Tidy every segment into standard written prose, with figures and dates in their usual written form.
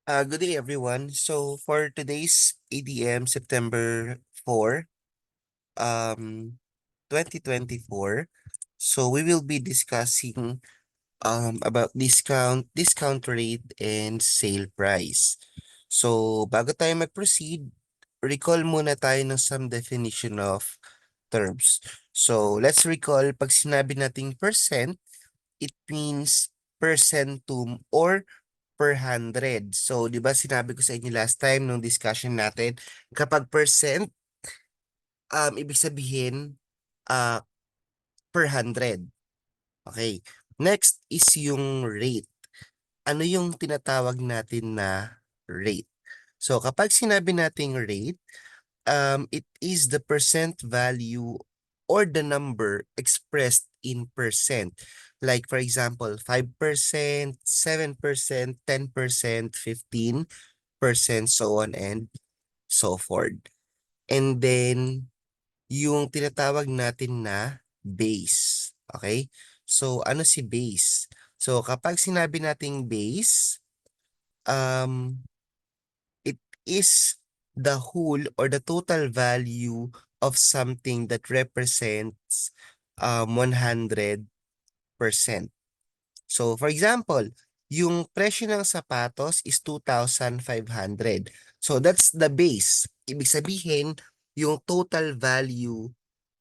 Good day, everyone. So for today's ADM September 4, 2024, so we will be discussing about discount rate, and sale price. So bago tayo mag-proceed, recall muna tayo ng some definition of terms. So let's recall, pag sinabi nating percent, it means percentum or per hundred. So, di ba sinabi ko sa inyo last time nung discussion natin, kapag percent, ibig sabihin, uh, per hundred. Okay. Next is yung rate. Ano yung tinatawag natin na rate? So, kapag sinabi nating rate, it is the percent value or the number expressed in percent. Like for example, 5%, 7%, 10%, 15%, so on and so forth. And then, yung tinatawag natin na base. Okay? So, ano si base? So, kapag sinabi nating base, um, it is the whole or the total value of something that represents 100%. So, for example, yung presyo ng sapatos is 2,500. So, that's the base. Ibig sabihin, yung total value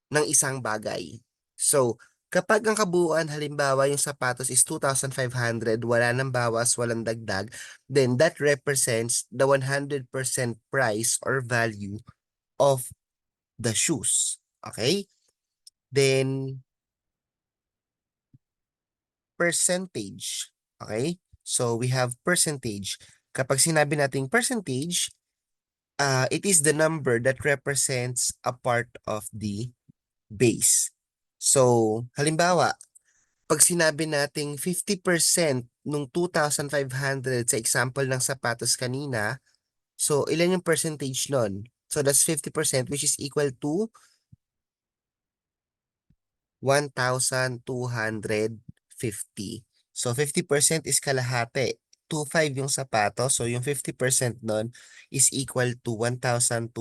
ng isang bagay. So, kapag ang kabuuan, halimbawa, yung sapatos is 2,500, wala nang bawas, walang dagdag, then that represents the 100% price or value of the shoes. Okay? Then, percentage. Okay? So, we have percentage. Kapag sinabi nating percentage, it is the number that represents a part of the base. So, halimbawa, pag sinabi nating 50% nung 2,500 sa example ng sapatos kanina, so ilan yung percentage nun? So that's 50%, which is equal to 1,250. So 50% is kalahati. 2,500 yung sapatos, so yung 50% nun is equal to 1,250.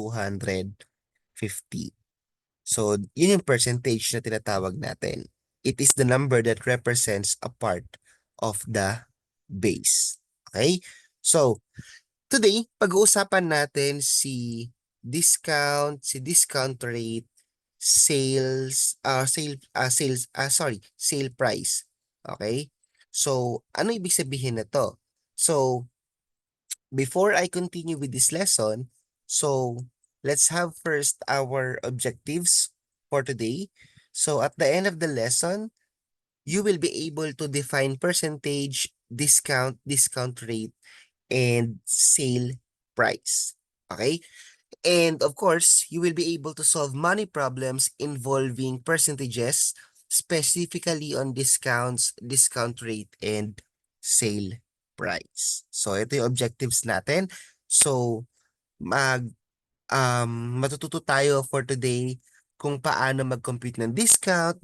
So, yun yung percentage na tinatawag natin. It is the number that represents a part of the base. Okay? So, today, pag-uusapan natin si discount rate, sale price. Okay? So, ano ibig sabihin na to? So, before I continue with this lesson, so let's have first our objectives for today. So at the end of the lesson, you will be able to define percentage, discount rate, and sale price. Okay? And of course, you will be able to solve money problems involving percentages, specifically on discounts, discount rate, and sale price. So, ito yung objectives natin. So, mag, matututo tayo for today kung paano mag-compute ng discount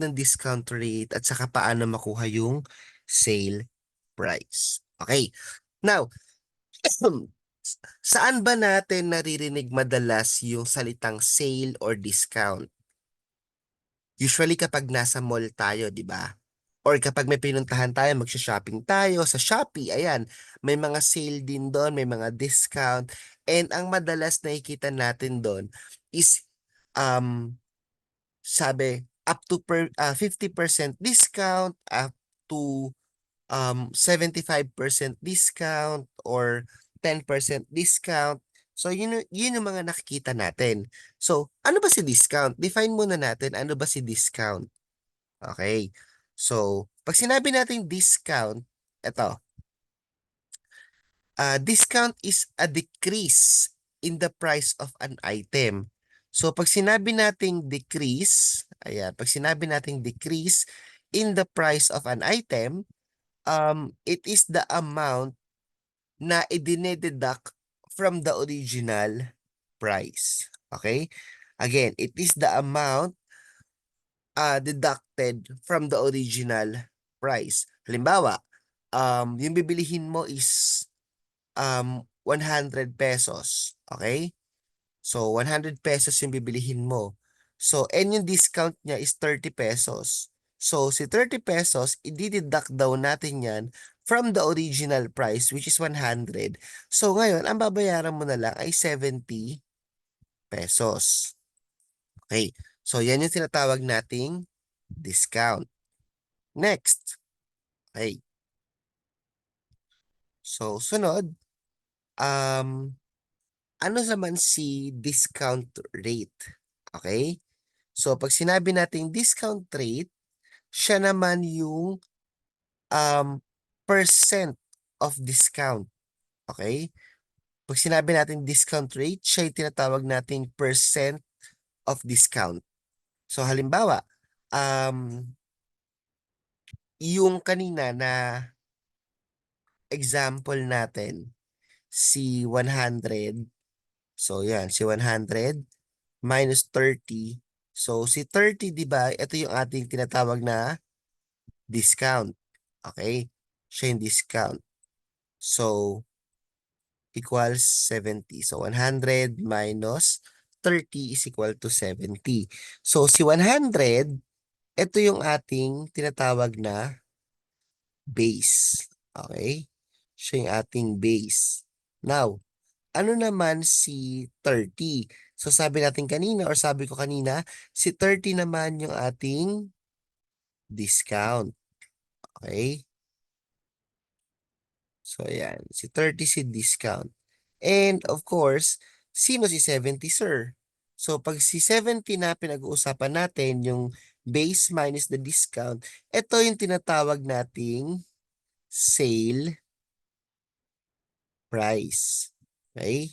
rate, at saka paano makuha yung sale price. Okay. Now, saan ba natin naririnig madalas yung salitang sale or discount? Usually kapag nasa mall tayo, di ba? Or kapag may pinuntahan tayo, magsha-shopping tayo sa Shopee, ayan, may mga sale din doon, may mga discount. And ang madalas nakikita natin doon is, um, sabi, up to 50% discount, up to 75% discount or 10% discount. So yun yung mga nakikita natin. So ano ba si discount? Define muna natin ano ba si discount. Okay. So pag sinabi natin discount, ito, discount is a decrease in the price of an item. So pag sinabi nating decrease, ayan, pag sinabi nating decrease in the price of an item, it is the amount na idine-deduct from the original price. Okay? Again, it is the amount deducted from the original price. Halimbawa, yung bibilihin mo is 100 pesos. Okay? So, 100 pesos yung bibilihin mo. So, and yung discount niya is 30 pesos. So, si 30 pesos, i-deduct daw natin yan from the original price, which is 100. So, ngayon, ang babayaran mo na lang ay 70 pesos. Okay. So, yan yung tinatawag nating discount. Next. Okay. So, sunod, ano naman si discount rate? Okay? So, pag sinabi nating discount rate, siya naman yung um, percent of discount. Okay? Pag sinabi natin discount rate, siya yung tinatawag nating percent of discount. So, halimbawa, um, yung kanina na example natin, si 100, so yan, si 100 minus 30. So, si 30, di ba, ito yung ating tinatawag na discount. Okay? Siya yung discount. So, equals 70. So, 100 minus 30 is equal to 70. So, si 100, ito yung ating tinatawag na base. Okay? Siya yung ating base. Now, ano naman si 30? So, sabi natin kanina or sabi ko kanina, si 30 naman yung ating discount. Okay? So, ayan. Si 30 si discount. And of course, sino si 70, sir? So, pag si 70 na pinag-uusapan natin, yung base minus the discount, ito yung tinatawag nating sale price. Okay?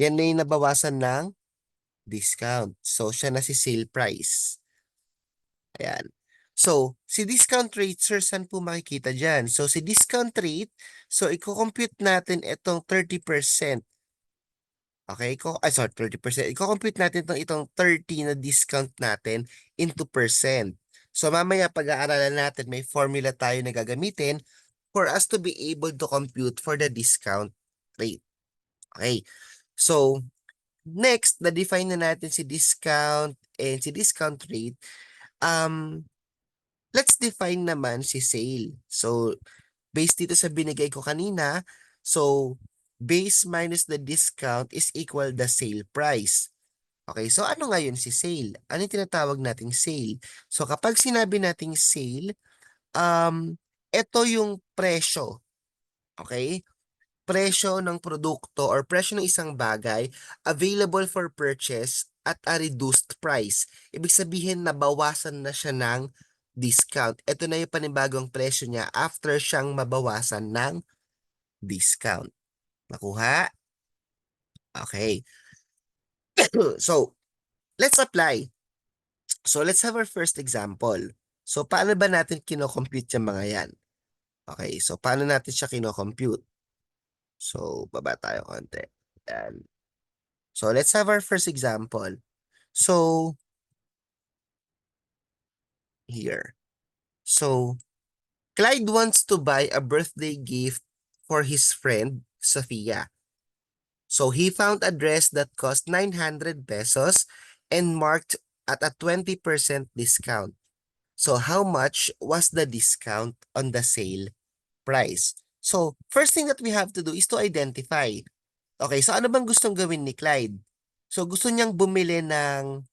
Yan na yung nabawasan ng discount. So, siya na si sale price. Ayan. So, si discount rate, sir, saan po makikita dyan? So, si discount rate, so, i-compute natin itong 30%. Okay? Sorry, 30%. I-compute natin itong 30 na discount natin into percent. So, mamaya pag-aaralan natin, may formula tayo na gagamitin for us to be able to compute for the discount rate. Okay? So, next, na-define na natin si discount and si discount rate. Let's define naman si sale. So, based dito sa binigay ko kanina, so, base minus the discount is equal the sale price. Okay, so ano ngayon si sale? Ano yung tinatawag nating sale? So, kapag sinabi nating sale, ito yung presyo. Okay? Presyo ng produkto or presyo ng isang bagay available for purchase at a reduced price. Ibig sabihin, nabawasan na siya ng discount. Ito na yung panibagong presyo niya after siyang mabawasan ng discount. Nakuha? Okay. So, let's apply. So, let's have our first example. So, paano ba natin kinocompute yung mga yan? Okay, so paano natin siya kinocompute? So, baba tayo konti. Yan. So, let's have our first example. So, here. So, Clyde wants to buy a birthday gift for his friend, Sophia. So, he found a dress that cost 900 pesos and marked at a 20% discount. So, how much was the discount on the sale price? So, first thing that we have to do is to identify. Okay, so ano bang gustong gawin ni Clyde? So, gusto niyang bumili ng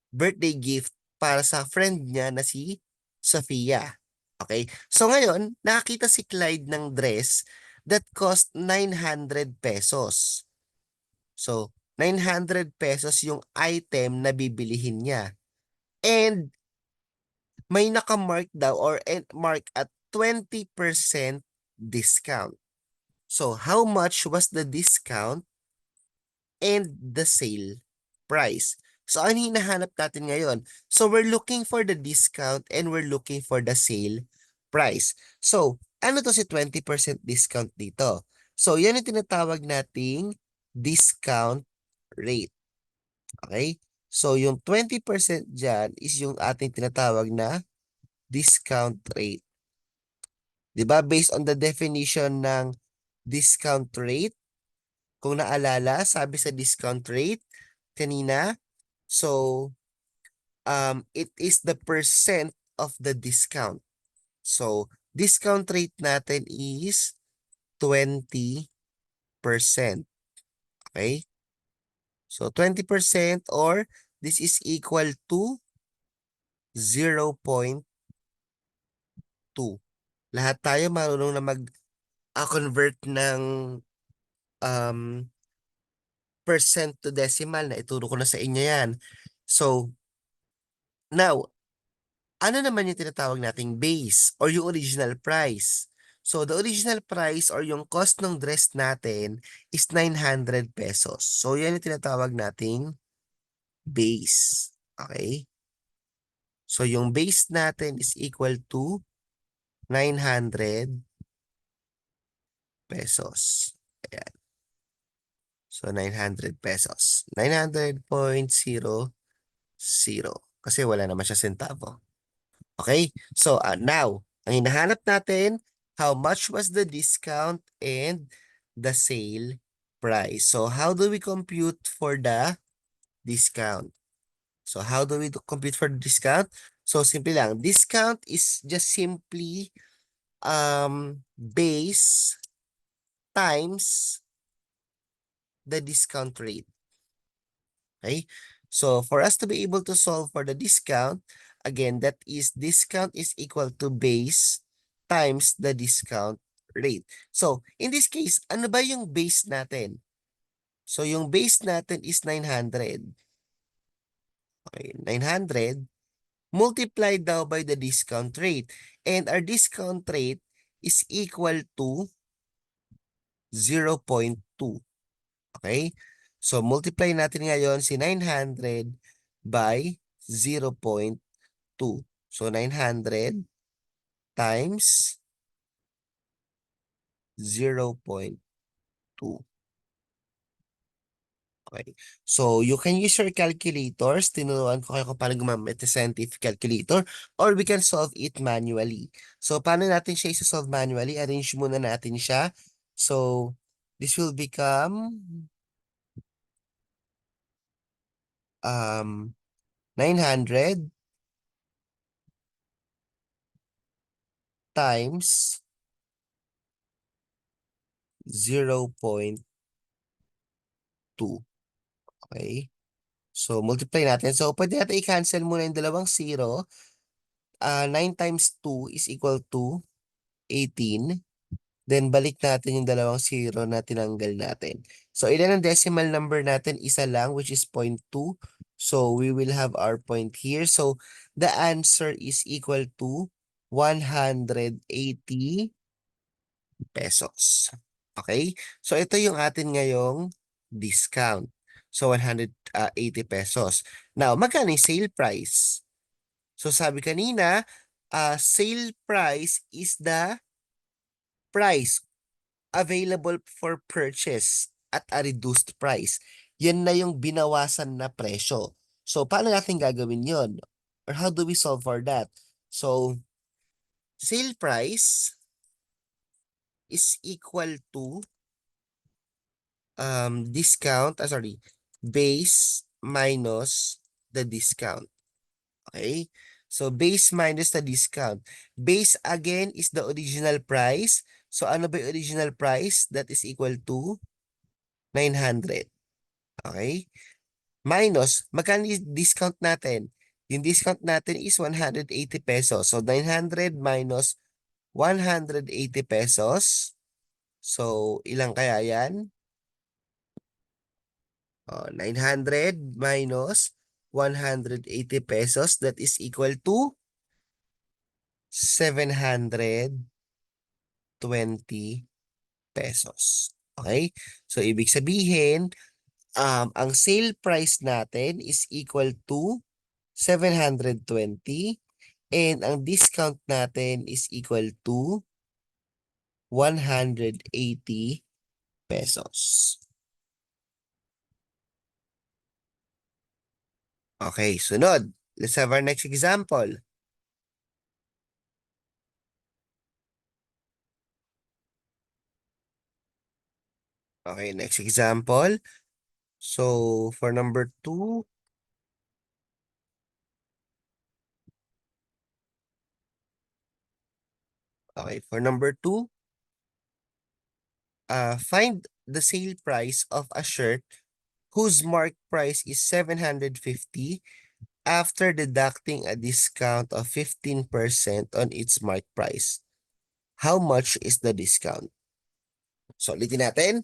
birthday gift para sa friend niya na si Sophia. Okay? So ngayon, nakakita si Clyde ng dress that cost 900 pesos. So, 900 pesos yung item na bibilihin niya. And may nakamark daw or mark at 20% discount. So, how much was the discount and the sale price? So, ano hinahanap natin ngayon? So, we're looking for the discount and we're looking for the sale price. So, ano to si 20% discount dito? So, yan yung tinatawag nating discount rate. Okay? So, yung 20% dyan is yung ating tinatawag na discount rate. 'Di ba? Based on the definition ng discount rate, Kung naalala, sabi sa discount rate kanina, so it is the percent of the discount. So, discount rate natin is 20%. Okay? So, 20% or this is equal to 0.2. Lahat tayo marunong na mag-convert ng um, percent to decimal na ituro ko na sa inyo yan. So, now, ano naman yung tinatawag nating base or yung original price? So, the original price or yung cost ng dress natin is 900 pesos. So, yan yung tinatawag nating base. Okay? So, yung base natin is equal to 900 pesos. Ayan. So, 900 pesos. 900.00. Kasi wala naman siya sentavo. Okay? So, now, ang hinahanap natin, how much was the discount and the sale price. So, how do we compute for the discount? So, how do we compute for the discount? So, simple lang. Discount is just simply base times the discount rate. Okay? So, for us to be able to solve for the discount, again, that is discount is equal to base times the discount rate. So, in this case, ano ba yung base natin? So, yung base natin is 900. Okay, 900 multiplied daw by the discount rate. And our discount rate is equal to 0.2. Okay? So, multiply natin ngayon si 900 by 0.2. So, 900 times 0.2. Okay. So, you can use your calculators. Tinuruan ko kayo kung paano gumamit ng scientific calculator or we can solve it manually. So, paano natin siya isa-solve manually? Arrange muna natin siya. So, this will become 900 times 0.2. Okay? So, multiply natin. So, pwede natin i-cancel muna yung dalawang zero. 9 times 2 is equal to 18. Then, balik natin yung dalawang zero na tinanggal natin. So, ilan ang decimal number natin? Isa lang, which is 0.2. So, we will have our point here. So, the answer is equal to 180 pesos. Okay? So, ito yung atin ngayong discount. So, 180 pesos. Now, magkano yung sale price? So, sabi kanina, sale price is the price available for purchase at a reduced price. Yan na yung binawasan na presyo. So, paano natin gagawin yon? Or how do we solve for that? So, sale price is equal to base minus the discount. Okay? So, base minus the discount. Base again is the original price. So, ano ba yung original price? That is equal to 900. Okay? Minus, magkano yung discount natin? Yung discount natin is 180 pesos. So, 900 minus 180 pesos. So, ilang kaya yan? 900 minus 180 pesos. That is equal to 720 pesos. Okay? So, ibig sabihin, ang sale price natin is equal to 720 and ang discount natin is equal to 180 pesos. Okay, sunod. Let's have our next example. Okay, next example. So, for number 2, okay, for number 2, find the sale price of a shirt whose mark price is 750 after deducting a discount of 15% on its mark price. How much is the discount? So, ulitin natin.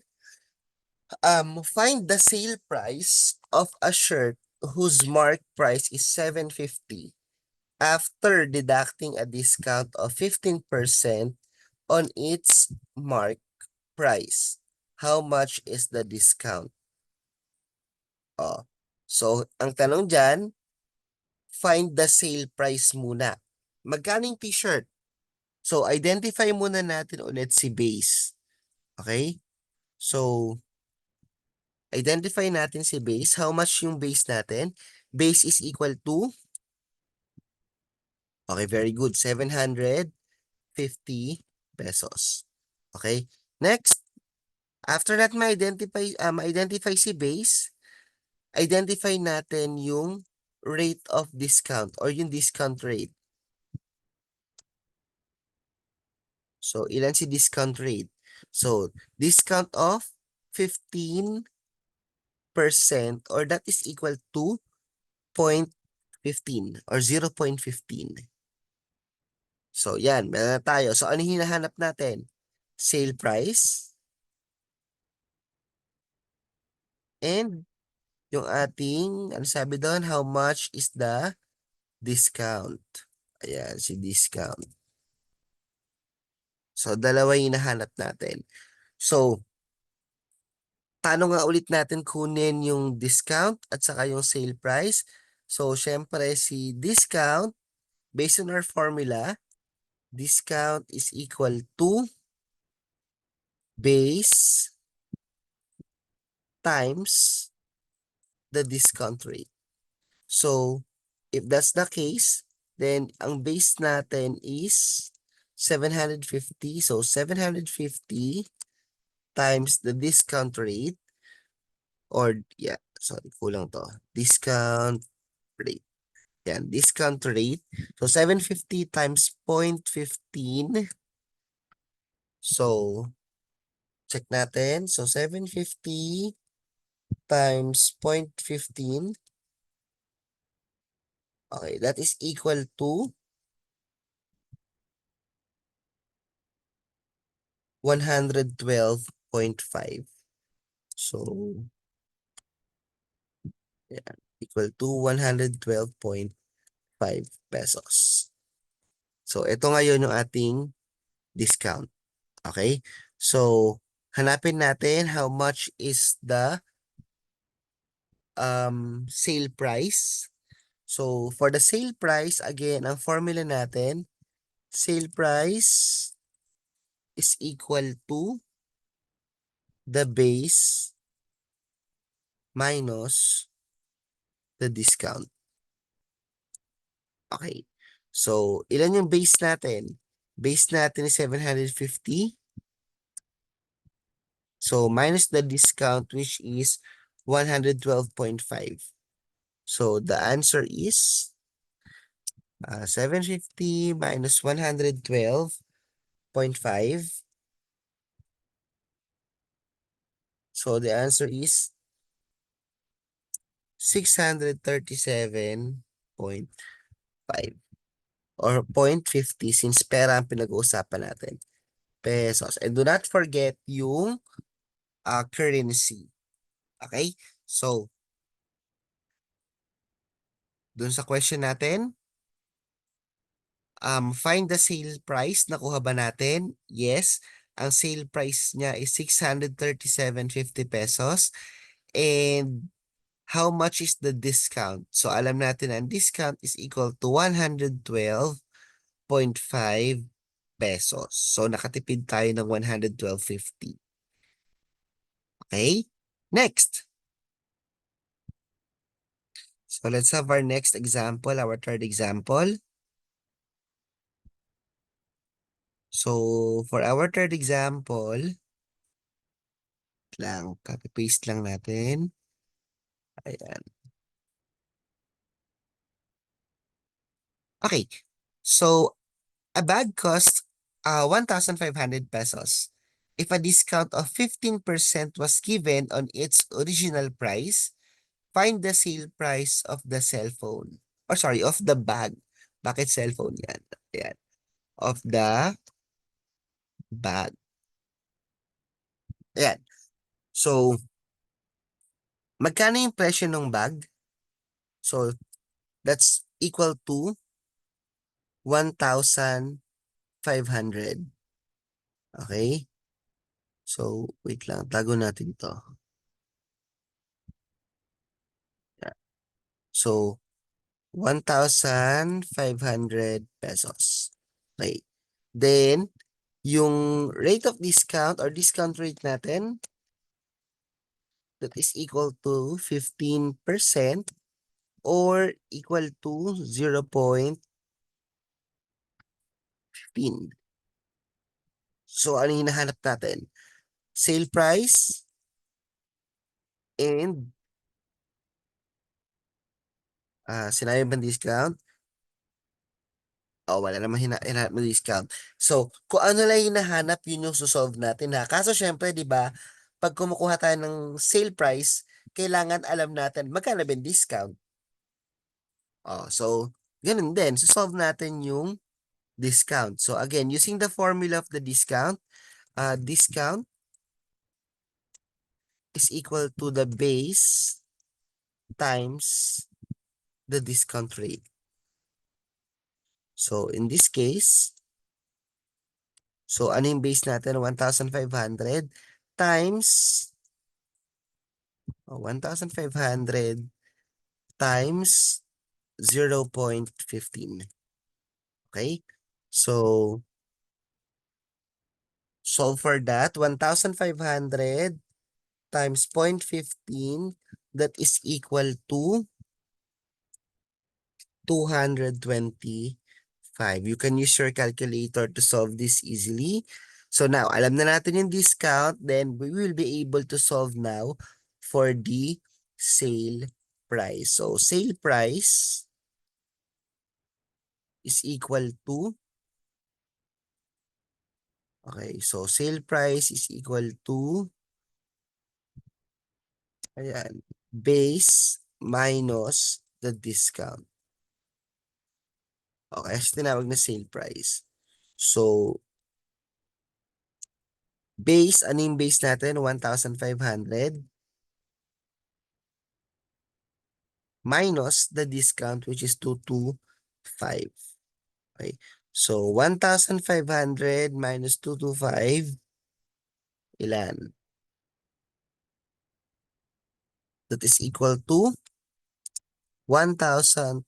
Find the sale price of a shirt whose mark price is 750 after deducting a discount of 15% on its mark price. How much is the discount? Oh. So, ang tanong dyan, find the sale price muna. Magkano yung t-shirt? So, identify muna natin ulit si base. Okay? So, identify natin si base. How much yung base natin? Base is equal to, okay, very good, 750 pesos. Okay? Next, after that ma-identify si base, identify natin yung rate of discount or yung discount rate. So, ilan si discount rate? So, discount of 15% or that is equal to 0.15 or 0.15. So, yan. Meron na tayo. So, ano hinahanap natin? Sale price and yung ating, ano sabi doon? How much is the discount? Ayan, si discount. So, dalawa yung hinahanap natin. So, paano nga ulit natin kunin yung discount at saka yung sale price? So, syempre si discount, based on our formula, discount is equal to base times the discount rate. So, if that's the case, then ang base natin is 750. So, 750 times the discount rate or, yeah, sorry, kulang to. Discount rate. Yan, discount rate. So, 750 times 0.15. So, check natin. So, 750 times 0.15. Okay, that is equal to 112.5. So, yeah, equal to 112.5 pesos. So, ito ngayon yung ating discount. Okay? So, hanapin natin how much is the sale price. So, for the sale price, again, ang formula natin, sale price is equal to the base minus the discount. Okay. So, ilan yung base natin? Base natin is 750. So, minus the discount, which is 112.5. So, the answer is 750 minus 112.5. So, the answer is 637.5 or 0.50 since pera ang pinag-uusapan natin. Pesos. And do not forget yung currency. Okay? So, dun sa question natin, find the sale price. Nakuha ba natin? Yes. Ang sale price niya is 637.50 pesos. And how much is the discount? So, alam natin ang discount is equal to 112.5 pesos. So, nakatipid tayo ng 112.50. Okay? Next. So, let's have our next example, our third example. So, for our third example, lang. Copy-paste lang natin. Ayan. Okay. So, a bag costs 1,500 pesos. If a discount of 15% was given on its original price, find the sale price of the cell phone. Or sorry, of the bag. Bakit cellphone yan? Ayan. Of the bag. Ayan. So, magkano yung presyo ng bag? So, that's equal to 1,500. Okay? So, wait lang. Tago natin to. Yeah. So, 1,500 pesos. Okay. Then, yung rate of discount or discount rate natin, that is equal to 15% or equal to 0.15. So, ano yung hinahanap natin? Sale price and sinabi bang discount? Oh, wala naman hinahanap na discount. So, kung ano lang hinahanap, yun yung susolve natin ha. Kaso syempre, di ba, pag kumukuha tayo ng sale price, kailangan alam natin magkano ba yung discount. Oh, so, ganun din. Susolve natin yung discount. So, again, using the formula of the discount, discount is equal to the base times the discount rate. So, in this case, so ano yung base natin? 1,500 times 1,500 times 0.15. Okay? So, solve for that. 1,500 times 0.15, that is equal to 225. You can use your calculator to solve this easily. So now, alam na natin yung discount, then we will be able to solve now for the sale price. So sale price is equal to, okay, so sale price is equal to, ayan, base minus the discount. Okay, as tinawag na sale price. So, base, ano yung base natin? 1,500 minus the discount, which is 225. Okay. So, 1,500 minus 225, ilan? That is equal to 1,275.00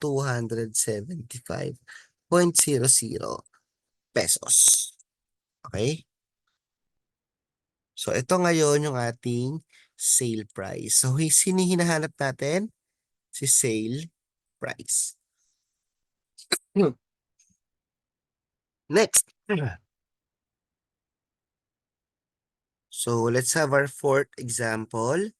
pesos. Okay? So, ito ngayon yung ating sale price. So, sino hinahanap natin? Si sale price. Next. So, let's have our fourth example.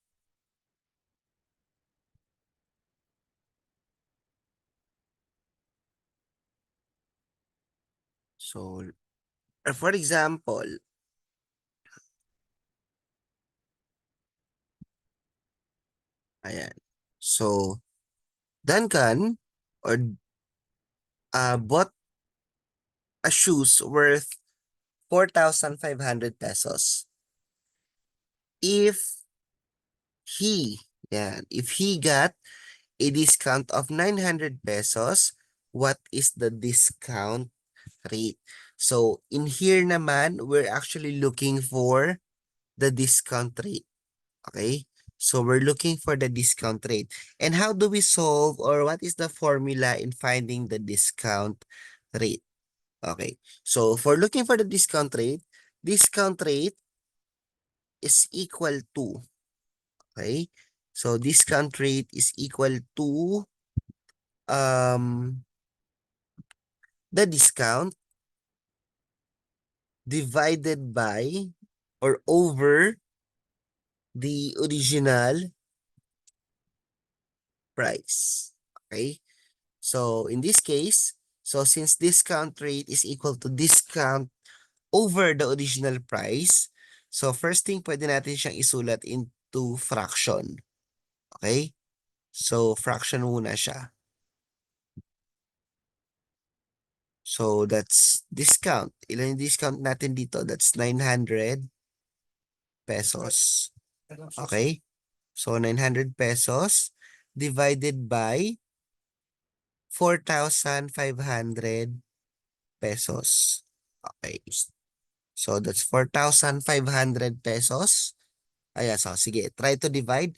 So, for example, ayan. So, Duncan or bought a shoes worth 4,500 pesos. If if he got a discount of 900 pesos, what is the discount rate? So, in here naman, we're actually looking for the discount rate. Okay? So, we're looking for the discount rate. And how do we solve, or what is the formula in finding the discount rate? Okay. So, for looking for the discount rate is equal to, okay? So, discount rate is equal to the discount divided by or over the original price. Okay? So in this case, so since discount rate is equal to discount over the original price, so first thing pwede natin siyang isulat into fraction. Okay? So fraction muna siya. So that's discount. Ilan yung discount natin dito? That's 900 pesos. Okay? So 900 pesos divided by 4,500 pesos. Okay. So that's 4,500 pesos. Ayan, so sige, try to divide.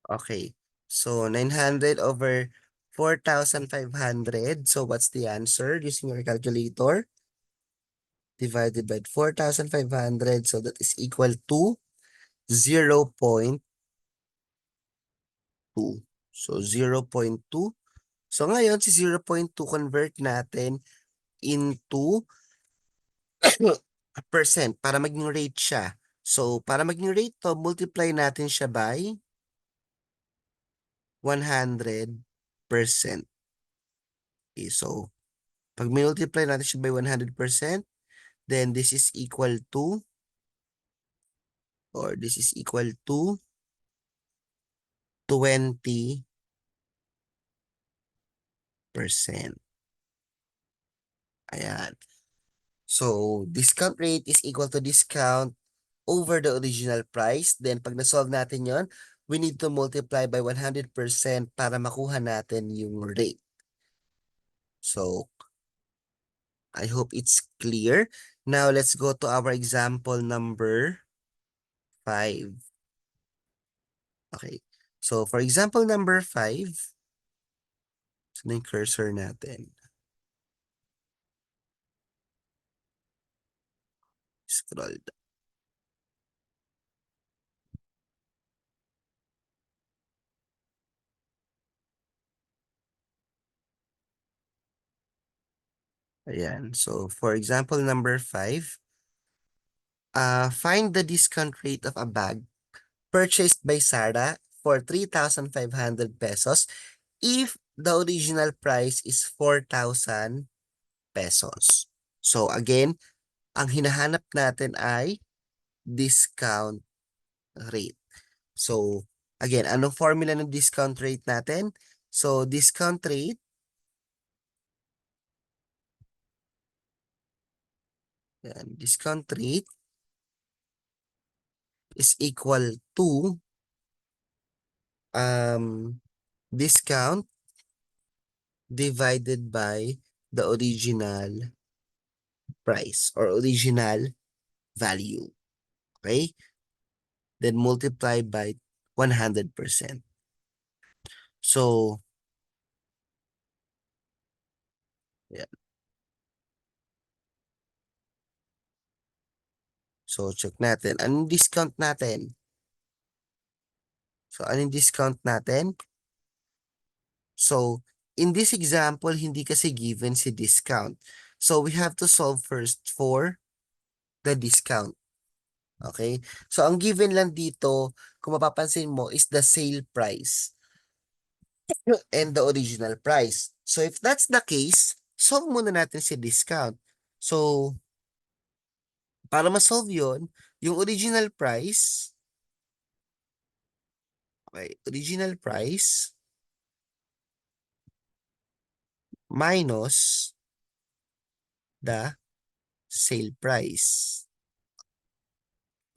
Okay. So 900 over 4,500. So what's the answer using your calculator? Divided by 4,500. So that is equal to 0.2. So 0.2. So ngayon, si 0.2 convert natin into percent para maging rate siya. So para maging rate to, multiply natin siya by 100%. Okay, so pag multiply natin siya by 100%, then this is equal to, or this is equal to 20%. Ayan. So, discount rate is equal to discount over the original price. Then, pag na-solve natin yon, we need to multiply by 100% para makuha natin yung rate. So, I hope it's clear. Now, let's go to our example number 5. Okay. So, for example number 5, saan yung cursor natin? Scroll down. Ayan. So, for example number 5, find the discount rate of a bag purchased by Sarah for 3,500 pesos if the original price is 4,000 pesos. So, again, ang hinahanap natin ay discount rate. So, again, anong formula ng discount rate natin? So, discount rate is equal to discount divided by the original price or original value. Okay? Then multiply by 100%. So, yeah. So, check natin. Anong discount natin? So, anong discount natin? So, in this example, hindi kasi given si discount. So, we have to solve first for the discount. Okay? So, ang given lang dito, kung mapapansin mo, is the sale price and the original price. So, if that's the case, solve muna natin si discount. So, para ma-solve yun, yung original price, okay, original price minus the sale price.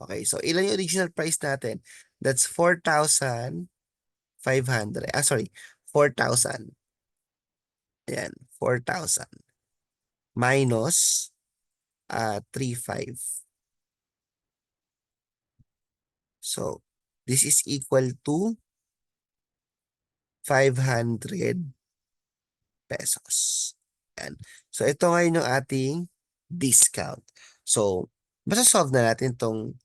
Okay, so ilan yung original price natin? That's 4,500. Sorry, 4,000. Ayan, 4,000. Minus 3,500. So, this is equal to 500 pesos. Ayan. So, ito ngayon yung ating discount. So, basta solve na natin tong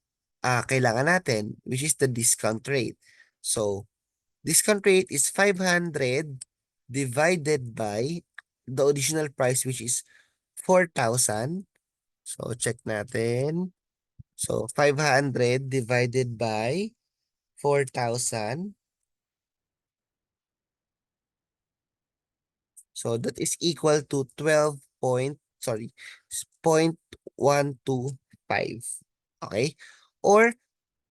kailangan natin, which is the discount rate. So, discount rate is 500 divided by the original price, which is 4,000. So, check natin. So, 500 divided by 4,000. So, that is equal to 12 point, sorry, 0.125. Okay? Or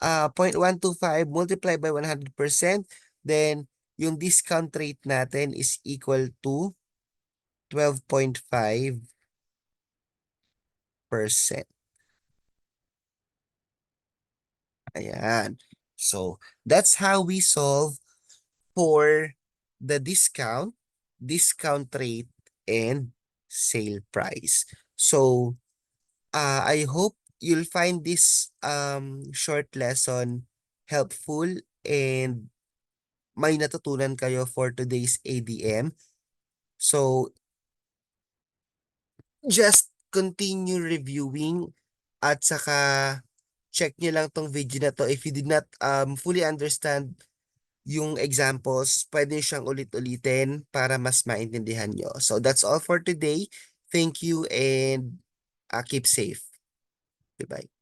0.125 multiplied by 100%, then yung discount rate natin is equal to 12.5%. Ayan. So, that's how we solve for the discount rate, and sale price. So, I hope you'll find this short lesson helpful and may natutunan kayo for today's ADM. So, just continue reviewing at saka check nyo lang tong video na to. If you did not fully understand yung examples, pwede nyo siyang ulit-ulitin para mas maintindihan nyo. So that's all for today. Thank you and keep safe. Goodbye.